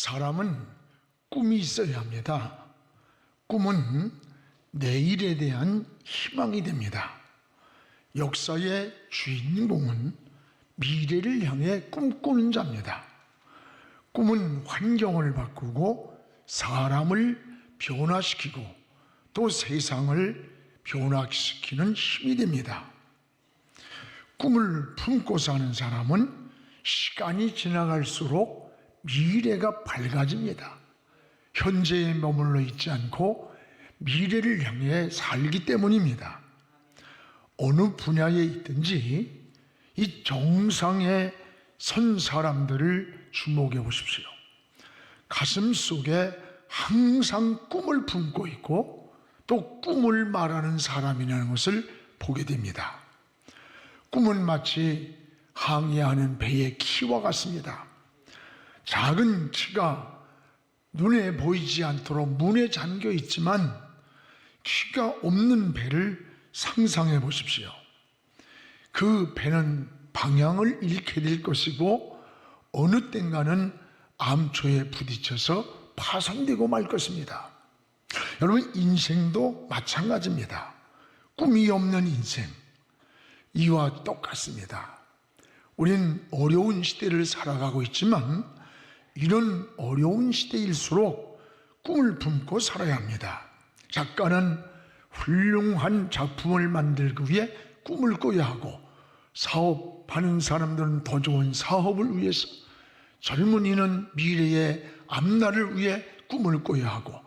사람은 꿈이 있어야 합니다. 꿈은 내일에 대한 희망이 됩니다. 역사의 주인공은 미래를 향해 꿈꾸는 자입니다. 꿈은 환경을 바꾸고 사람을 변화시키고 또 세상을 변화시키는 힘이 됩니다. 꿈을 품고 사는 사람은 시간이 지나갈수록 미래가 밝아집니다. 현재에 머물러 있지 않고 미래를 향해 살기 때문입니다. 어느 분야에 있든지 이 정상에 선 사람들을 주목해 보십시오. 가슴 속에 항상 꿈을 품고 있고 또 꿈을 말하는 사람이라는 것을 보게 됩니다. 꿈은 마치 항해하는 배의 키와 같습니다. 작은 키가 눈에 보이지 않도록 문에 잠겨 있지만 키가 없는 배를 상상해 보십시오. 그 배는 방향을 잃게 될 것이고 어느 땐가는 암초에 부딪혀서 파손되고 말 것입니다. 여러분, 인생도 마찬가지입니다. 꿈이 없는 인생, 이와 똑같습니다. 우린 어려운 시대를 살아가고 있지만 이런 어려운 시대일수록 꿈을 품고 살아야 합니다. 작가는 훌륭한 작품을 만들기 위해 꿈을 꿔야 하고, 사업하는 사람들은 더 좋은 사업을 위해서, 젊은이는 미래의 앞날을 위해 꿈을 꿔야 하고,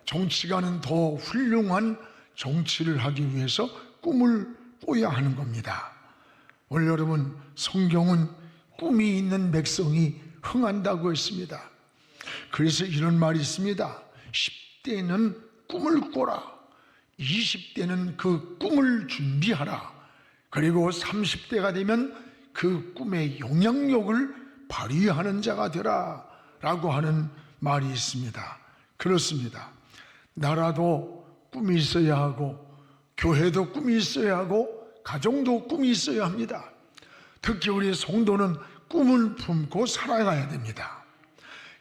정치가는 더 훌륭한 정치를 하기 위해서 꿈을 꿔야 하는 겁니다. 오늘 여러분, 성경은 꿈이 있는 백성이 흥한다고 했습니다. 그래서 이런 말이 있습니다. 10대는 꿈을 꿔라, 20대는 그 꿈을 준비하라, 그리고 30대가 되면 그 꿈의 영향력을 발휘하는 자가 되라 라고 하는 말이 있습니다. 그렇습니다. 나라도 꿈이 있어야 하고, 교회도 꿈이 있어야 하고, 가정도 꿈이 있어야 합니다. 특히 우리 성도는 꿈을 품고 살아가야 됩니다.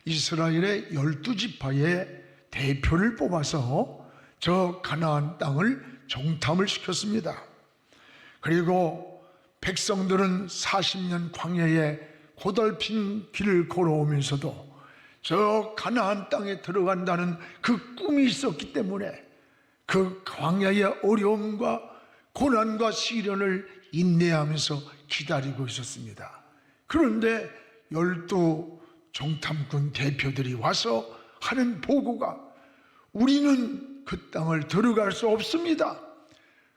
이스라엘의 12지파의 대표를 뽑아서 저 가나안 땅을 정탐을 시켰습니다. 그리고 백성들은 40년 광야에 고달픈 길을 걸어오면서도 저 가나안 땅에 들어간다는 그 꿈이 있었기 때문에 그 광야의 어려움과 고난과 시련을 인내하면서 기다리고 있었습니다. 그런데 12 정탐꾼 대표들이 와서 하는 보고가, 우리는 그 땅을 들어갈 수 없습니다.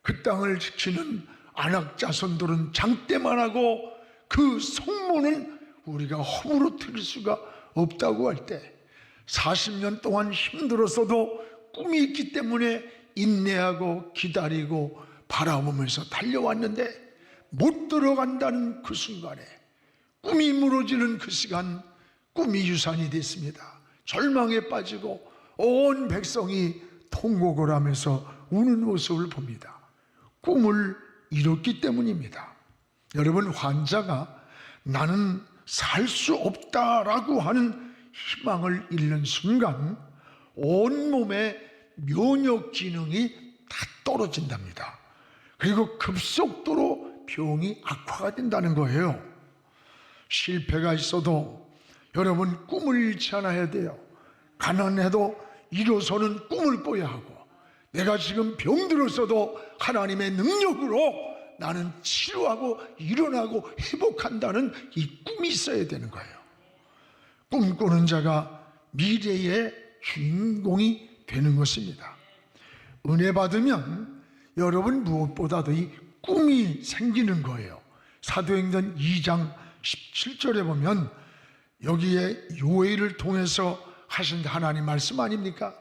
그 땅을 지키는 안악 자손들은 장대만 하고 그 성문은 우리가 허물어뜨릴 수가 없다고 할 때, 40년 동안 힘들었어도 꿈이 있기 때문에 인내하고 기다리고 바라보면서 달려왔는데 못 들어간다는 그 순간에, 꿈이 무너지는 그 시간, 꿈이 유산이 됐습니다. 절망에 빠지고 온 백성이 통곡을 하면서 우는 모습을 봅니다. 꿈을 잃었기 때문입니다. 여러분, 환자가 나는 살 수 없다라고 하는 희망을 잃는 순간 온몸의 면역 기능이 다 떨어진답니다. 그리고 급속도로 병이 악화가 된다는 거예요. 실패가 있어도 여러분, 꿈을 잃지 않아야 돼요. 가난해도 일어서는 꿈을 꿔야 하고, 내가 지금 병들었어도 하나님의 능력으로 나는 치료하고 일어나고 회복한다는 이 꿈이 있어야 되는 거예요. 꿈꾸는 자가 미래의 주인공이 되는 것입니다. 은혜 받으면 여러분 무엇보다도 이 꿈이 생기는 거예요. 사도행전 2장 17절에 보면 여기에 요엘을 통해서 하신 하나님 말씀 아닙니까?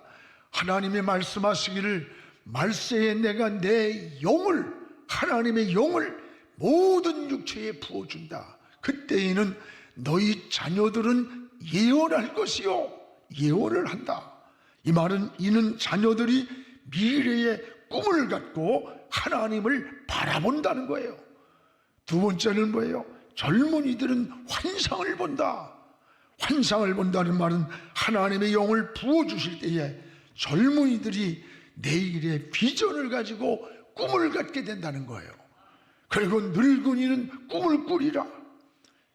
하나님의 말씀하시기를, 말세에 내가 내 영을, 하나님의 영을 모든 육체에 부어준다. 그때에는 너희 자녀들은 예언할 것이요, 예언을 한다. 이 말은 이는 자녀들이 미래의 꿈을 갖고 하나님을 바라본다는 거예요. 두 번째는 뭐예요? 젊은이들은 환상을 본다. 환상을 본다는 말은 하나님의 영을 부어주실 때에 젊은이들이 내일의 비전을 가지고 꿈을 갖게 된다는 거예요. 그리고 늙은이는 꿈을 꾸리라.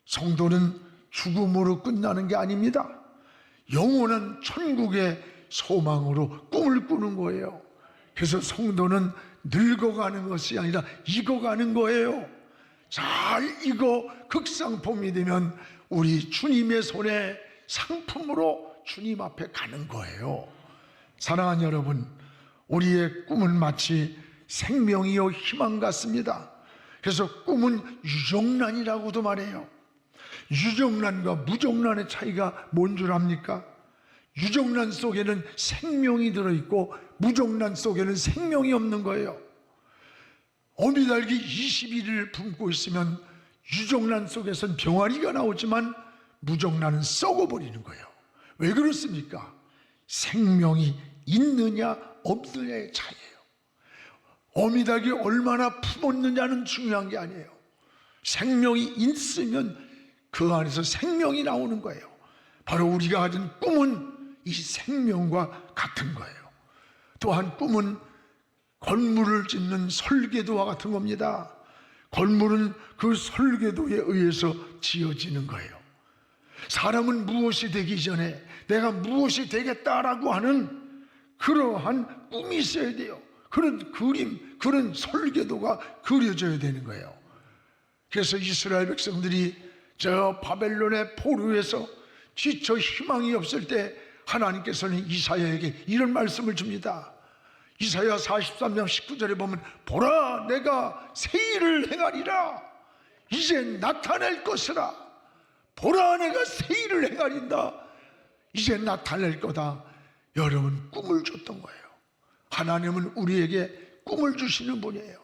성도는 죽음으로 끝나는 게 아닙니다. 영원한 천국의 소망으로 꿈을 꾸는 거예요. 그래서 성도는 늙어가는 것이 아니라 익어가는 거예요. 잘 익어 극상품이 되면 우리 주님의 손에 상품으로 주님 앞에 가는 거예요. 사랑하는 여러분, 우리의 꿈은 마치 생명이요 희망 같습니다. 그래서 꿈은 유정란이라고도 말해요. 유정란과 무정란의 차이가 뭔 줄 압니까? 유정란 속에는 생명이 들어있고 무정란 속에는 생명이 없는 거예요. 어미달기 21일을 품고 있으면 유정란 속에서는 병아리가 나오지만 무정란은 썩어버리는 거예요. 왜 그렇습니까? 생명이 있느냐 없느냐의 차이예요. 어미닭이 얼마나 품었느냐는 중요한 게 아니에요. 생명이 있으면 그 안에서 생명이 나오는 거예요. 바로 우리가 가진 꿈은 이 생명과 같은 거예요. 또한 꿈은 건물을 짓는 설계도와 같은 겁니다. 건물은 그 설계도에 의해서 지어지는 거예요. 사람은 무엇이 되기 전에 내가 무엇이 되겠다라고 하는 그러한 꿈이 있어야 돼요. 그런 그림, 그런 설계도가 그려져야 되는 거예요. 그래서 이스라엘 백성들이 저 바벨론의 포로에서 지쳐 희망이 없을 때 하나님께서는 이사야에게 이런 말씀을 줍니다. 이사야 43장 19절에 보면 보라 내가 새 일을 행하리라. 이제 나타낼 것이라. 보라 내가 새 일을 행하린다. 이제 나타낼 거다. 여러분 꿈을 줬던 거예요. 하나님은 우리에게 꿈을 주시는 분이에요.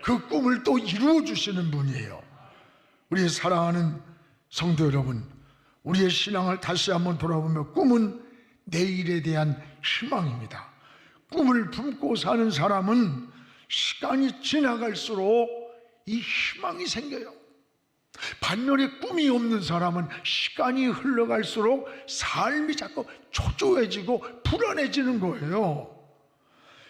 그 꿈을 또 이루어 주시는 분이에요. 우리의 사랑하는 성도 여러분, 우리의 신앙을 다시 한번 돌아보며 꿈은 내일에 대한 희망입니다. 꿈을 품고 사는 사람은 시간이 지나갈수록 이 희망이 생겨요. 반면에 꿈이 없는 사람은 시간이 흘러갈수록 삶이 자꾸 초조해지고 불안해지는 거예요.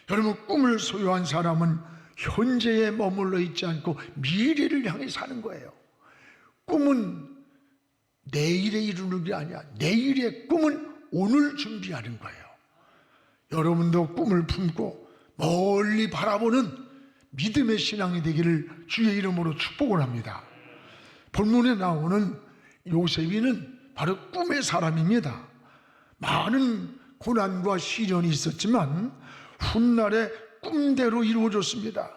여러분, 꿈을 소유한 사람은 현재에 머물러 있지 않고 미래를 향해 사는 거예요. 꿈은 내일에 이루는 게 아니야. 내일의 꿈은 오늘 준비하는 거예요. 여러분도 꿈을 품고 멀리 바라보는 믿음의 신앙이 되기를 주의 이름으로 축복을 합니다. 본문에 나오는 요셉이는 바로 꿈의 사람입니다. 많은 고난과 시련이 있었지만 훗날에 꿈대로 이루어졌습니다.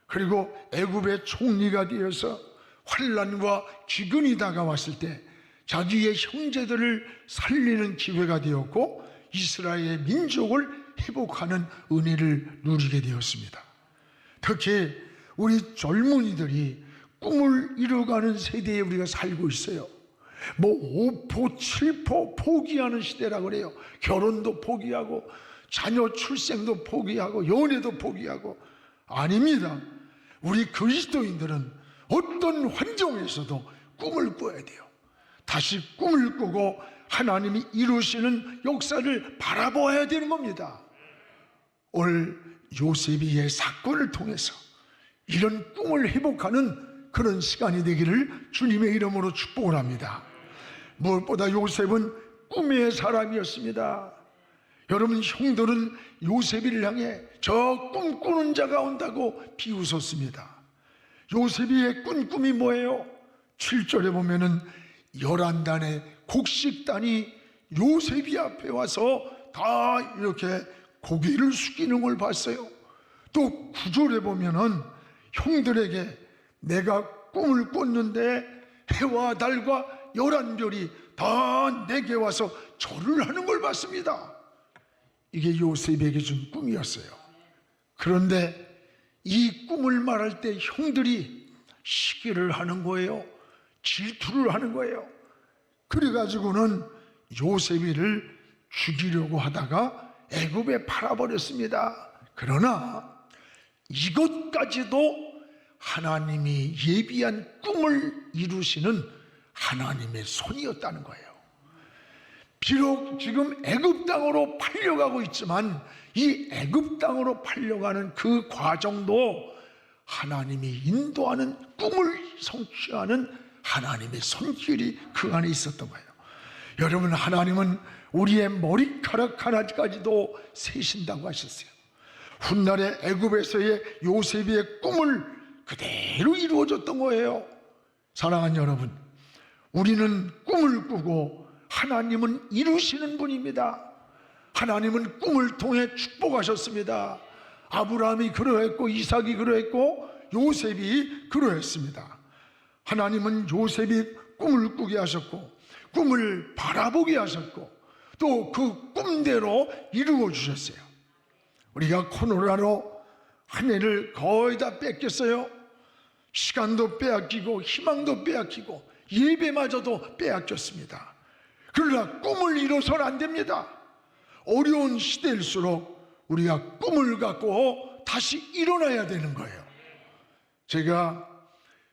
그리고 애굽의 총리가 되어서 환난과 기근이 다가왔을 때 자기의 형제들을 살리는 기회가 되었고 이스라엘의 민족을 회복하는 은혜를 누리게 되었습니다. 특히 우리 젊은이들이 꿈을 이루어가는 세대에 우리가 살고 있어요. 뭐 5포, 7포 포기하는 시대라 그래요. 결혼도 포기하고 자녀 출생도 포기하고 연애도 포기하고. 아닙니다. 우리 그리스도인들은 어떤 환경에서도 꿈을 꿔야 돼요. 다시 꿈을 꾸고 하나님이 이루시는 역사를 바라봐야 되는 겁니다. 오늘 요셉의 사건을 통해서 이런 꿈을 회복하는 그런 시간이 되기를 주님의 이름으로 축복을 합니다. 무엇보다 요셉은 꿈의 사람이었습니다. 여러분, 형들은 요셉이를 향해 저 꿈꾸는 자가 온다고 비웃었습니다. 요셉이의 꾼 꿈이 뭐예요? 7절에 보면은 11단의 곡식단이 요셉이 앞에 와서 다 이렇게 고개를 숙이는 걸 봤어요. 또 9절에 보면은 형들에게 내가 꿈을 꿨는데 해와 달과 11별이 다 내게 와서 절을 하는 걸 봤습니다. 이게 요셉에게 준 꿈이었어요. 그런데 이 꿈을 말할 때 형들이 시기를 하는 거예요. 질투를 하는 거예요. 그래가지고는 요셉이를 죽이려고 하다가 애굽에 팔아버렸습니다. 그러나 이것까지도 하나님이 예비한 꿈을 이루시는 하나님의 손이었다는 거예요. 비록 지금 애굽 땅으로 팔려가고 있지만 이 애굽 땅으로 팔려가는 그 과정도 하나님이 인도하는 꿈을 성취하는 하나님의 손길이 그 안에 있었던 거예요. 여러분, 하나님은 우리의 머리카락 하나까지도 세신다고 하셨어요. 훗날에 애굽에서의 요셉의 꿈을 그대로 이루어졌던 거예요. 사랑하는 여러분, 우리는 꿈을 꾸고 하나님은 이루시는 분입니다. 하나님은 꿈을 통해 축복하셨습니다. 아브라함이 그러했고 이삭이 그러했고 요셉이 그러했습니다. 하나님은 요셉이 꿈을 꾸게 하셨고 꿈을 바라보게 하셨고 또 그 꿈대로 이루어 주셨어요. 우리가 코로나로 한 해를 거의 다 뺏겼어요. 시간도 빼앗기고 희망도 빼앗기고 예배마저도 빼앗겼습니다. 그러나 꿈을 이뤄서는 안 됩니다. 어려운 시대일수록 우리가 꿈을 갖고 다시 일어나야 되는 거예요. 제가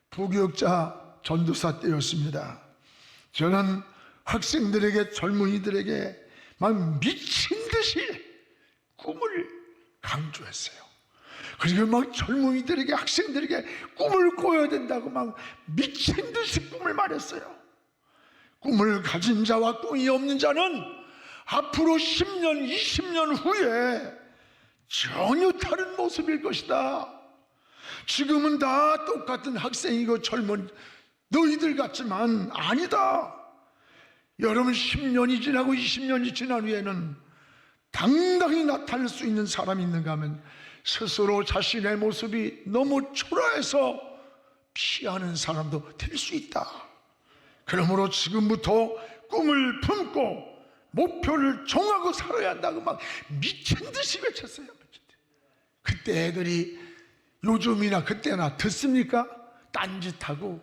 부교육자 전도사 때였습니다. 저는 학생들에게, 젊은이들에게 막 미친 듯이 꿈을 강조했어요. 그리고 막 젊은이들에게, 학생들에게 꿈을 꿔야 된다고 막 미친 듯이 꿈을 말했어요. 꿈을 가진 자와 꿈이 없는 자는 앞으로 10년, 20년 후에 전혀 다른 모습일 것이다. 지금은 다 똑같은 학생이고 젊은 너희들 같지만 아니다. 여러분, 10년이 지나고 20년이 지난 후에는 당당히 나타날 수 있는 사람이 있는가 하면 스스로 자신의 모습이 너무 초라해서 피하는 사람도 될 수 있다. 그러므로 지금부터 꿈을 품고 목표를 정하고 살아야 한다고 막 미친 듯이 외쳤어요. 그때 애들이 요즘이나 그때나 듣습니까? 딴짓하고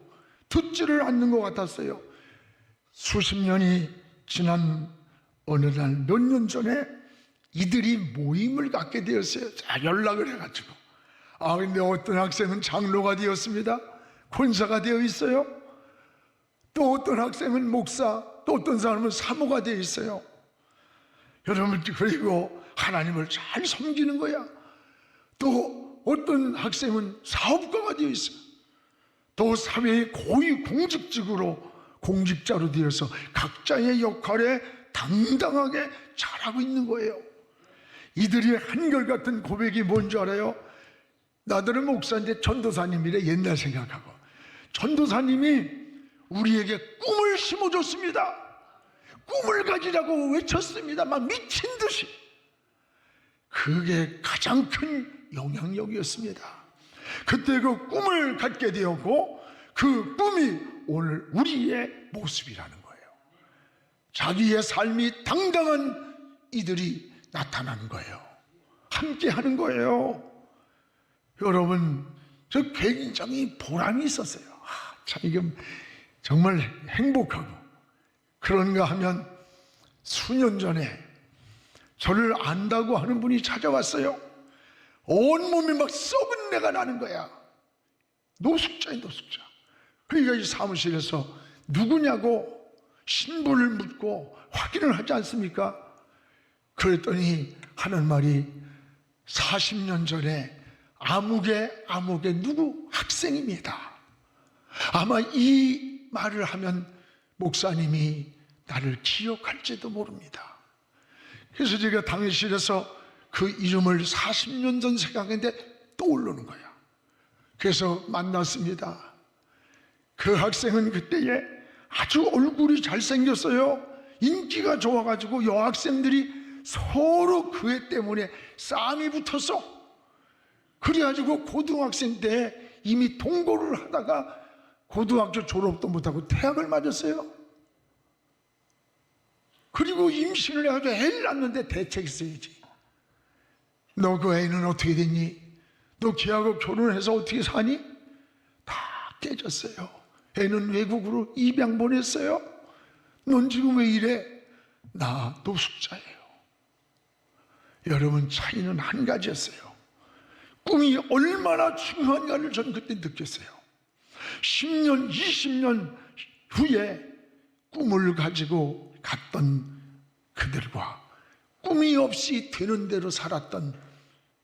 듣지를 않는 것 같았어요. 수십 년이 지난 어느 날 몇 년 전에 이들이 모임을 갖게 되었어요. 자, 연락을 해가지고 근데 어떤 학생은 장로가 되었습니다. 권사가 되어 있어요. 또 어떤 학생은 목사, 또 어떤 사람은 사모가 되어 있어요. 여러분, 그리고 하나님을 잘 섬기는 거야. 또 어떤 학생은 사업가가 되어 있어요. 또 사회의 고위 공직자로 되어서 각자의 역할에 당당하게 잘하고 있는 거예요. 이들이 한결같은 고백이 뭔지 알아요? 나들은 목사인데 전도사님이래. 옛날 생각하고 전도사님이 우리에게 꿈을 심어줬습니다. 꿈을 가지라고 외쳤습니다. 막 미친 듯이. 그게 가장 큰 영향력이었습니다. 그때 그 꿈을 갖게 되었고 그 꿈이 오늘 우리의 모습이라는 거예요. 자기의 삶이 당당한 이들이 나타나는 거예요. 함께 하는 거예요. 여러분, 저 굉장히 보람이 있었어요. 참 이게 정말 행복하고. 그런가 하면 수년 전에 저를 안다고 하는 분이 찾아왔어요. 온몸이 막 썩은 내가 나는 거야. 노숙자야, 노숙자. 그러니까 이 사무실에서 누구냐고 신분을 묻고 확인을 하지 않습니까? 그랬더니 하는 말이 40년 전에 아무개 누구 학생입니다. 아마 이 말을 하면 목사님이 나를 기억할지도 모릅니다. 그래서 제가 당일실에서 그 이름을 40년 전 생각했는데 떠오르는 거야. 그래서 만났습니다. 그 학생은 그때에 아주 얼굴이 잘생겼어요. 인기가 좋아가지고 여학생들이 서로 그 애 때문에 싸움이 붙었어. 그래가지고 고등학생 때 이미 동거를 하다가 고등학교 졸업도 못하고 대학을 맞았어요. 그리고 임신을 해가지고 애를 낳는데 대책 있어야지. 너 그 애는 어떻게 됐니? 너 걔하고 결혼해서 어떻게 사니? 다 깨졌어요. 애는 외국으로 입양 보냈어요. 넌 지금 왜 이래? 나 노숙자예요. 여러분, 차이는 한 가지였어요. 꿈이 얼마나 중요한가를 저는 그때 느꼈어요. 10년, 20년 후에 꿈을 가지고 갔던 그들과 꿈이 없이 되는 대로 살았던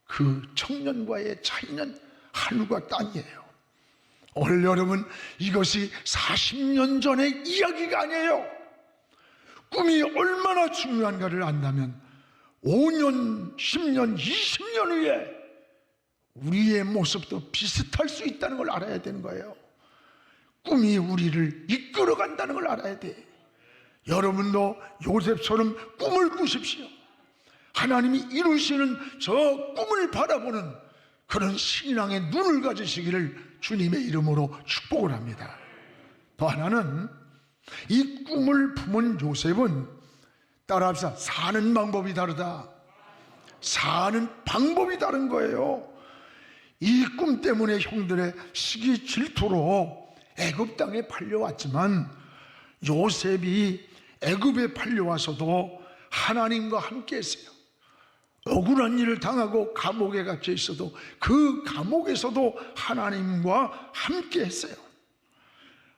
그 청년과의 차이는 하늘과 땅이에요. 오늘 여러분, 이것이 40년 전의 이야기가 아니에요. 꿈이 얼마나 중요한가를 안다면 5년, 10년, 20년 후에 우리의 모습도 비슷할 수 있다는 걸 알아야 되는 거예요. 꿈이 우리를 이끌어 간다는 걸 알아야 돼. 여러분도 요셉처럼 꿈을 꾸십시오. 하나님이 이루시는 저 꿈을 바라보는 그런 신앙의 눈을 가지시기를 주님의 이름으로 축복을 합니다. 또 하나는, 이 꿈을 품은 요셉은, 따라합시다, 사는 방법이 다르다. 사는 방법이 다른 거예요. 이 꿈 때문에 형들의 시기 질투로 애굽 땅에 팔려왔지만, 요셉이 애굽에 팔려와서도 하나님과 함께 했어요. 억울한 일을 당하고 감옥에 갇혀 있어도 그 감옥에서도 하나님과 함께 했어요.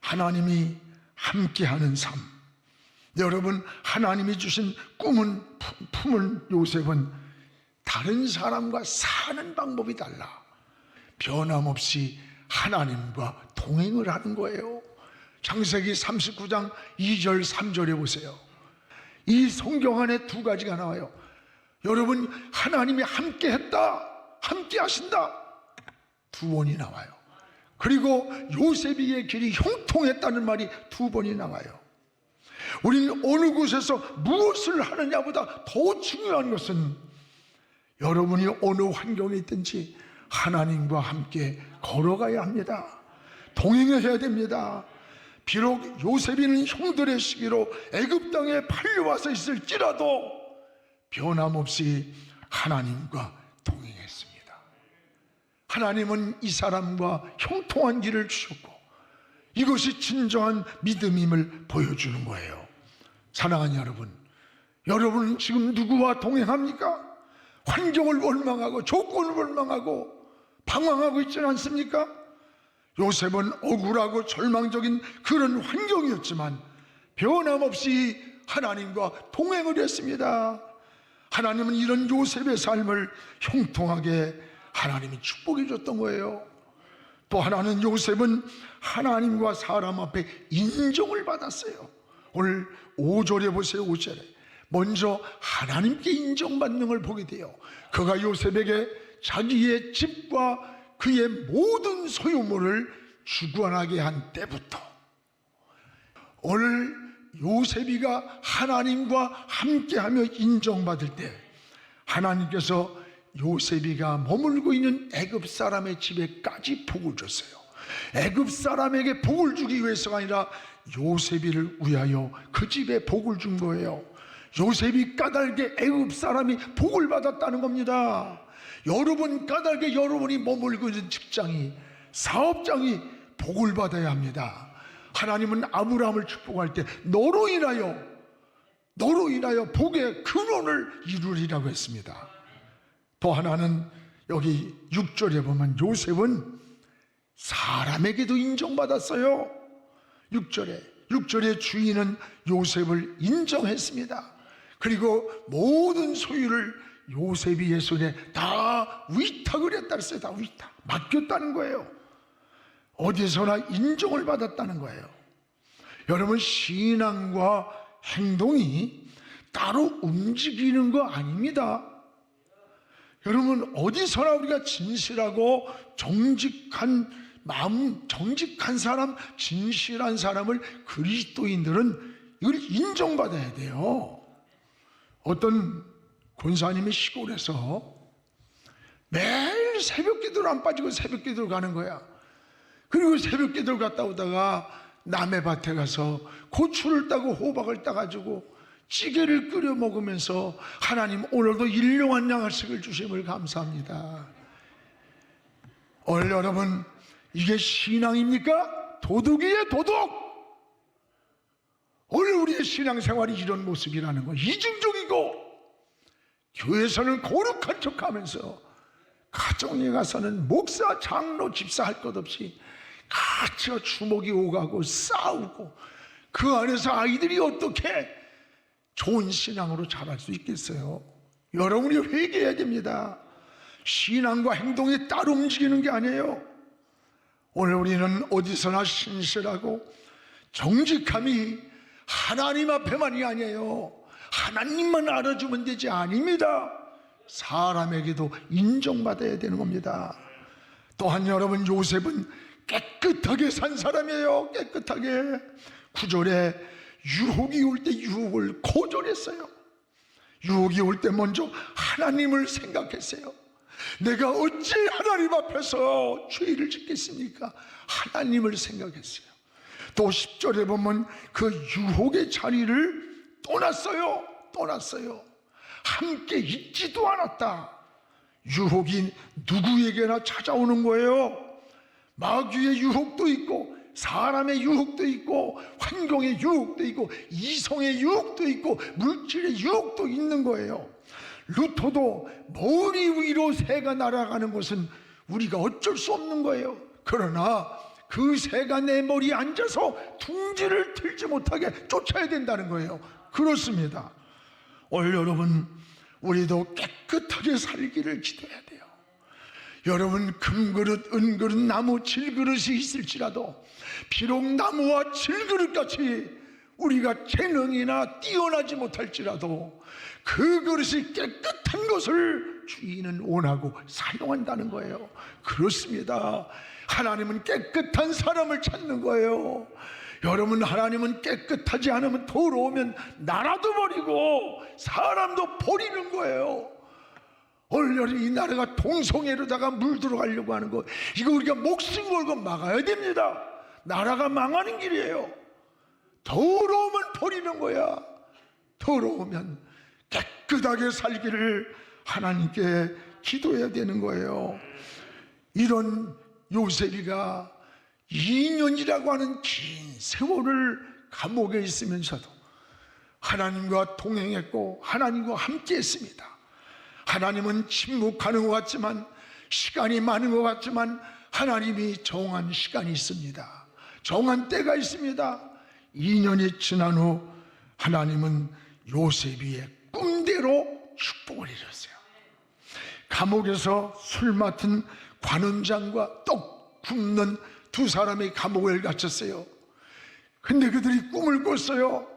하나님이 함께하는 삶. 여러분, 하나님이 주신 꿈은 품은 요셉은 다른 사람과 사는 방법이 달라. 변함없이 하나님과 동행을 하는 거예요. 창세기 39장 2절 3절에 보세요. 이 성경 안에 두 가지가 나와요. 여러분, 하나님이 함께 했다, 함께 하신다, 두 번이 나와요. 그리고 요셉이의 길이 형통했다는 말이 두 번이 나와요. 우리는 어느 곳에서 무엇을 하느냐보다 더 중요한 것은 여러분이 어느 환경에 있든지 하나님과 함께 걸어가야 합니다. 동행해야 됩니다. 비록 요셉이는 형들의 시기로 애굽 땅에 팔려와서 있을지라도 변함없이 하나님과 동행했습니다. 하나님은 이 사람과 형통한 길을 주셨고, 이것이 진정한 믿음임을 보여주는 거예요. 사랑하는 여러분, 여러분은 지금 누구와 동행합니까? 환경을 원망하고 조건을 원망하고 방황하고 있지는 않습니까? 요셉은 억울하고 절망적인 그런 환경이었지만 변함없이 하나님과 동행을 했습니다. 하나님은 이런 요셉의 삶을 형통하게 하나님이 축복해 줬던 거예요. 또 하나는, 요셉은 하나님과 사람 앞에 인정을 받았어요. 오늘 5절에 보세요. 5절에 먼저 하나님께 인정받는 걸 보게 돼요. 그가 요셉에게 자기의 집과 그의 모든 소유물을 주관하게 한 때부터, 오늘 요셉이가 하나님과 함께하며 인정받을 때 하나님께서 요셉이가 머물고 있는 애굽 사람의 집에까지 복을 줬어요. 애굽 사람에게 복을 주기 위해서가 아니라 요셉이를 위하여 그 집에 복을 준 거예요. 요셉이 까닭에 애굽 사람이 복을 받았다는 겁니다. 여러분 까닭에 여러분이 머물고 있는 직장이, 사업장이 복을 받아야 합니다. 하나님은 아브라함을 축복할 때 너로 인하여 복의 근원을 이루리라고 했습니다. 또 하나는 여기 6절에 보면 요셉은 사람에게도 인정받았어요. 6절에 주인은 요셉을 인정했습니다. 그리고 모든 소유를 요셉이 손에 다 위탁을 했다 그랬어요. 다 위탁, 맡겼다는 거예요. 어디서나 인정을 받았다는 거예요. 여러분, 신앙과 행동이 따로 움직이는 거 아닙니다. 여러분, 어디서나 우리가 진실하고 정직한 마음, 정직한 사람, 진실한 사람을 그리스도인들은 이걸 인정받아야 돼요. 어떤 권사님이 시골에서 매일 새벽 기도를 안 빠지고 새벽 기도를 가는 거야. 그리고 새벽 기도를 갔다 오다가 남의 밭에 가서 고추를 따고 호박을 따가지고 찌개를 끓여 먹으면서, 하나님 오늘도 일용한 양식을 주심을 감사합니다. 오늘 여러분, 이게 신앙입니까? 도둑이에요, 도둑! 오늘 우리의 신앙생활이 이런 모습이라는 거, 이중적이고, 교회에서는 거룩한 척하면서 가정에 가서는 목사, 장로, 집사 할 것 없이 같이 주먹이 오가고 싸우고, 그 안에서 아이들이 어떻게 좋은 신앙으로 자랄 수 있겠어요? 여러분이 회개해야 됩니다. 신앙과 행동이 따로 움직이는 게 아니에요. 오늘 우리는 어디서나 신실하고 정직함이 하나님 앞에만이 아니에요. 하나님만 알아주면 되지 아닙니다. 사람에게도 인정받아야 되는 겁니다. 또한 여러분, 요셉은 깨끗하게 산 사람이에요. 깨끗하게. 9절에 유혹이 올 때 유혹을 거절했어요. 유혹이 올 때 먼저 하나님을 생각했어요. 내가 어찌 하나님 앞에서 죄를 짓겠습니까? 하나님을 생각했어요. 또 10절에 보면 그 유혹의 자리를 떠났어요. 함께 있지도 않았다. 유혹이 누구에게나 찾아오는 거예요. 마귀의 유혹도 있고, 사람의 유혹도 있고, 환경의 유혹도 있고, 이성의 유혹도 있고, 물질의 유혹도 있는 거예요. 루토도 머리 위로 새가 날아가는 것은 우리가 어쩔 수 없는 거예요. 그러나 그 새가 내 머리에 앉아서 둥지를 틀지 못하게 쫓아야 된다는 거예요. 그렇습니다. 오늘 여러분, 우리도 깨끗하게 살기를 기도해야 돼요. 여러분, 금그릇, 은그릇, 나무, 질그릇이 있을지라도 비록 나무와 질그릇같이 우리가 재능이나 뛰어나지 못할지라도 그 그릇이 깨끗한 것을 주인은 원하고 사용한다는 거예요. 그렇습니다. 하나님은 깨끗한 사람을 찾는 거예요. 여러분, 하나님은 깨끗하지 않으면, 더러우면 나라도 버리고 사람도 버리는 거예요. 오늘 이 나라가 동성애로다가 물 들어가려고 하는 거, 이거 우리가 목숨 걸고 막아야 됩니다. 나라가 망하는 길이에요. 더러우면 버리는 거야. 더러우면 깨끗하게 살기를 하나님께 기도해야 되는 거예요. 이런 요셉이가 2년이라고 하는 긴 세월을 감옥에 있으면서도 하나님과 동행했고 하나님과 함께 했습니다. 하나님은 침묵하는 것 같지만, 시간이 많은 것 같지만, 하나님이 정한 시간이 있습니다. 정한 때가 있습니다. 2년이 지난 후 하나님은 요셉이의 꿈대로 축복을 이뤘어요. 감옥에서 술 맡은 관원장과 떡 굽는 두 사람이 감옥을 갇혔어요. 근데 그들이 꿈을 꿨어요.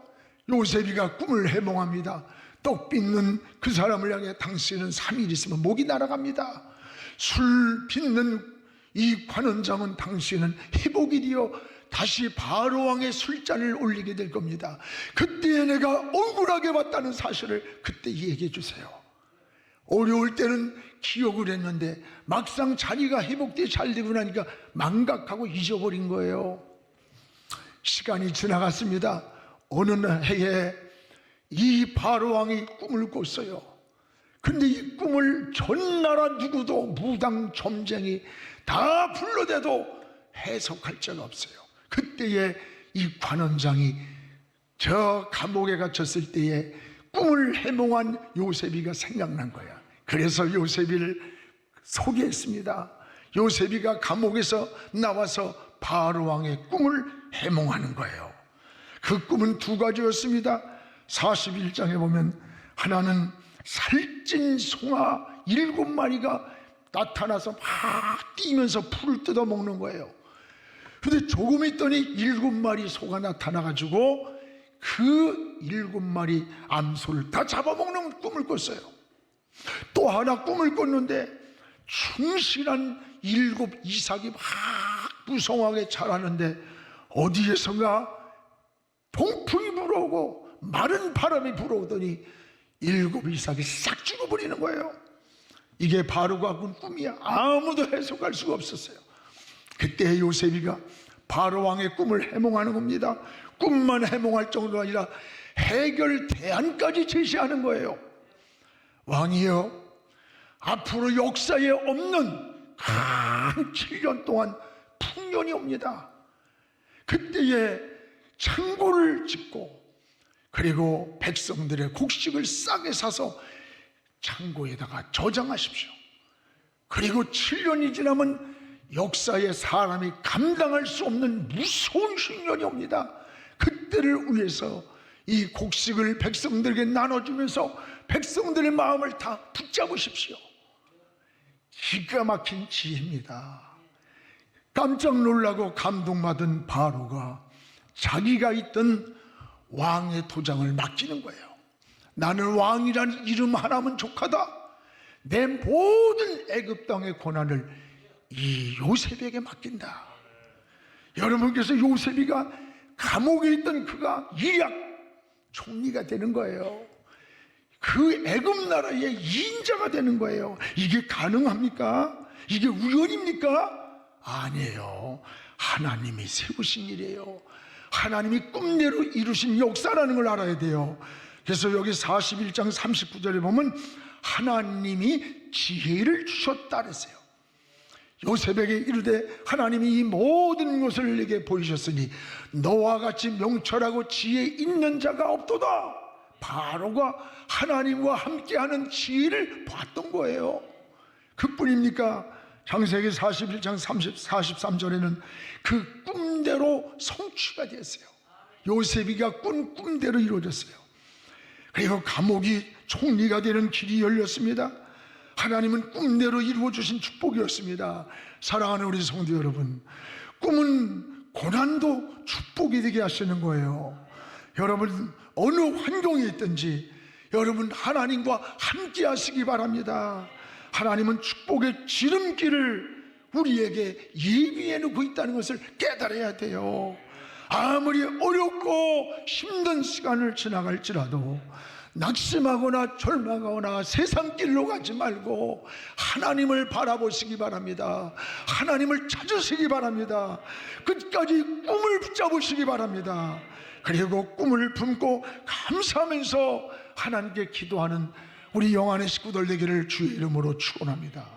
요셉이가 꿈을 해몽합니다. 떡 빚는 그 사람을 향해 당신은 3일 있으면 목이 날아갑니다. 술 빚는 이 관원장은 당신은 회복이 되어 다시 바로왕의 술잔을 올리게 될 겁니다. 그때에 내가 억울하게 봤다는 사실을 그때 얘기해 주세요. 어려울 때는 기억을 했는데 막상 자리가 회복돼 잘 되고 나니까 망각하고 잊어버린 거예요. 시간이 지나갔습니다. 어느 해에 이 바로왕이 꿈을 꿨어요. 근데 이 꿈을 전 나라 누구도, 무당 점쟁이 다 불러대도 해석할 자가 없어요. 그때에 이 관원장이 저 감옥에 갇혔을 때에 꿈을 해몽한 요셉이가 생각난 거야. 그래서 요셉이를 소개했습니다. 요셉이가 감옥에서 나와서 바로왕의 꿈을 해몽하는 거예요. 그 꿈은 두 가지였습니다. 41장에 보면 하나는 살찐 송아 7마리가 나타나서 막 뛰면서 풀을 뜯어먹는 거예요. 근데 조금 있더니 7마리 소가 나타나가지고 그 7마리 암소를 다 잡아먹는 꿈을 꿨어요. 또 하나 꿈을 꿨는데 충실한 7 이삭이 막 무성하게 자라는데 어디에선가 동풍이 불어오고 마른 바람이 불어오더니 7 이삭이 싹 죽어버리는 거예요. 이게 바로가 꾼 꿈이야. 아무도 해석할 수가 없었어요. 그때 요셉이가 바로왕의 꿈을 해몽하는 겁니다. 꿈만 해몽할 정도가 아니라 해결 대안까지 제시하는 거예요. 왕이여, 앞으로 역사에 없는 한 7년 동안 풍년이 옵니다. 그때에 창고를 짓고 그리고 백성들의 곡식을 싸게 사서 창고에다가 저장하십시오. 그리고 7년이 지나면 역사에 사람이 감당할 수 없는 무서운 흉년이 옵니다. 그때를 위해서 이 곡식을 백성들에게 나눠주면서 백성들의 마음을 다 붙잡으십시오. 기가 막힌 지혜입니다. 깜짝 놀라고 감동받은 바로가 자기가 있던 왕의 도장을 맡기는 거예요. 나는 왕이라는 이름 하나면 족하다. 내 모든 애굽 땅의 고난을 이 요셉에게 맡긴다. 여러분께서 요셉이가 감옥에 있던 그가 일약 총리가 되는 거예요. 그 애굽 나라의 인자가 되는 거예요. 이게 가능합니까? 이게 우연입니까? 아니에요. 하나님이 세우신 일이에요. 하나님이 꿈대로 이루신 역사라는 걸 알아야 돼요. 그래서 여기 41장 39절에 보면 하나님이 지혜를 주셨다 그랬어요. 요셉에게 이르되 하나님이 이 모든 것을 내게 보이셨으니 너와 같이 명철하고 지혜 있는 자가 없도다. 바로가 하나님과 함께하는 지혜를 봤던 거예요. 그뿐입니까? 창세기 41장 43절에는 그 꿈대로 성취가 됐어요. 요셉이가 꾼 꿈대로 이루어졌어요. 그리고 감옥이 총리가 되는 길이 열렸습니다. 하나님은 꿈대로 이루어주신 축복이었습니다. 사랑하는 우리 성도 여러분, 꿈은 고난도 축복이 되게 하시는 거예요. 여러분 어느 환경에 있든지 여러분 하나님과 함께 하시기 바랍니다. 하나님은 축복의 지름길을 우리에게 예비해 놓고 있다는 것을 깨달아야 돼요. 아무리 어렵고 힘든 시간을 지나갈지라도 낙심하거나 절망하거나 세상 길로 가지 말고 하나님을 바라보시기 바랍니다. 하나님을 찾으시기 바랍니다. 끝까지 꿈을 붙잡으시기 바랍니다. 그리고 꿈을 품고 감사하면서 하나님께 기도하는 우리 영안의 식구들 되기를 주의 이름으로 축원합니다.